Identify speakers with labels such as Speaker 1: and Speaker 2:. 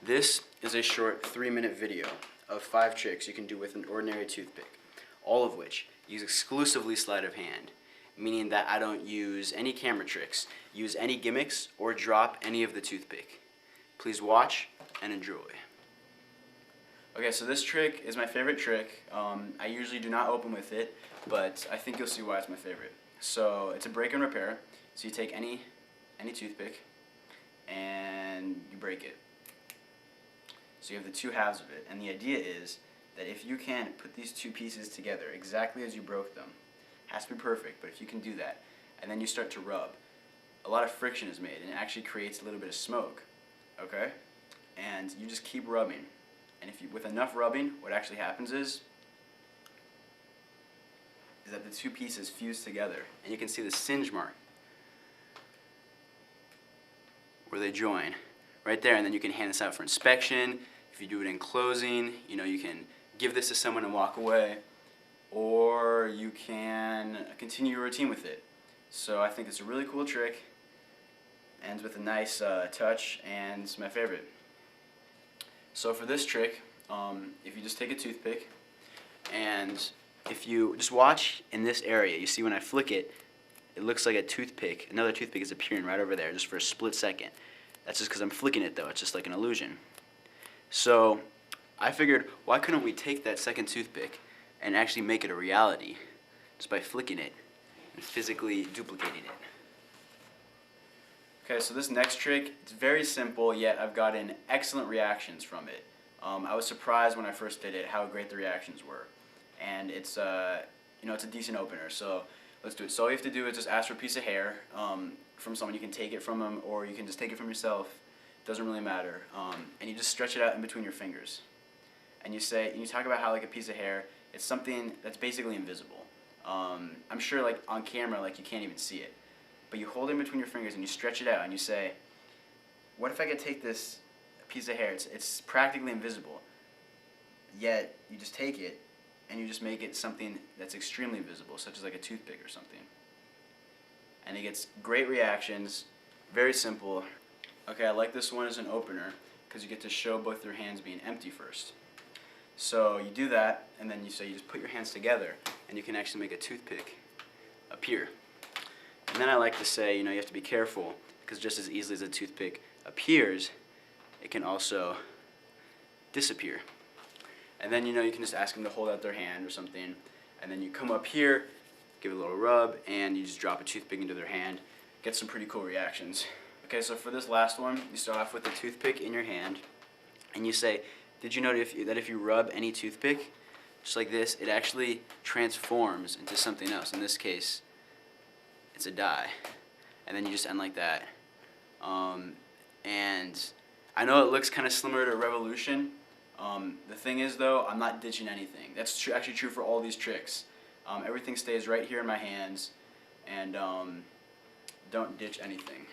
Speaker 1: This is a short 3-minute video of 5 tricks you can do with an ordinary toothpick, all of which use exclusively sleight of hand, meaning that I don't use any camera tricks, use any gimmicks, or drop any of the toothpick. Please watch and enjoy. Okay, so this trick is my favorite trick. I usually do not open with it, but I think you'll see why it's my favorite. So it's a break and repair. So you take any toothpick and you break it. So you have the two halves of it, and the idea is that if you can put these two pieces together exactly as you broke them, it has to be perfect, but if you can do that, and then you start to rub, a lot of friction is made, and it actually creates a little bit of smoke, okay? And you just keep rubbing, and with enough rubbing, what actually happens is that the two pieces fuse together, and you can see the singe mark where they join right there, and then you can hand this out for inspection. If you do it in closing, you can give this to someone and walk away, or you can continue your routine with it. So I think it's a really cool trick, ends with a nice touch, and it's my favorite. So for this trick, if you just take a toothpick, and if you just watch in this area, you see when I flick it, it looks like a toothpick, another toothpick is appearing right over there just for a split second. That's just because I'm flicking it though, it's just like an illusion. So I figured, why couldn't we take that second toothpick and actually make it a reality just by flicking it and physically duplicating it. Okay, so this next trick, it's very simple, yet I've gotten excellent reactions from it. I was surprised when I first did it how great the reactions were. And it's it's a decent opener, so let's do it. So all you have to do is just ask for a piece of hair from someone. You can take it from them, or you can just take it from yourself. Doesn't really matter. And you just stretch it out in between your fingers. And you talk about how like a piece of hair, it's something that's basically invisible. I'm sure like on camera, like you can't even see it. But you hold it in between your fingers and you stretch it out and you say, what if I could take this piece of hair? It's practically invisible. Yet you just take it and you just make it something that's extremely visible, such as like a toothpick or something. And it gets great reactions, very simple. Okay, I like this one as an opener because you get to show both your hands being empty first. So you do that, and then you just put your hands together, and you can actually make a toothpick appear. And then I like to say, you have to be careful, because just as easily as a toothpick appears, it can also disappear. And then you can just ask them to hold out their hand or something, and then you come up here, give it a little rub, and you just drop a toothpick into their hand. Get some pretty cool reactions. Okay, so for this last one, you start off with the toothpick in your hand, and you say, did you know that if you rub any toothpick, just like this, it actually transforms into something else. In this case, it's a die. And then you just end like that. And I know it looks kind of similar to Revolution. The thing is, though, I'm not ditching anything. That's actually true for all these tricks. Everything stays right here in my hands, and don't ditch anything.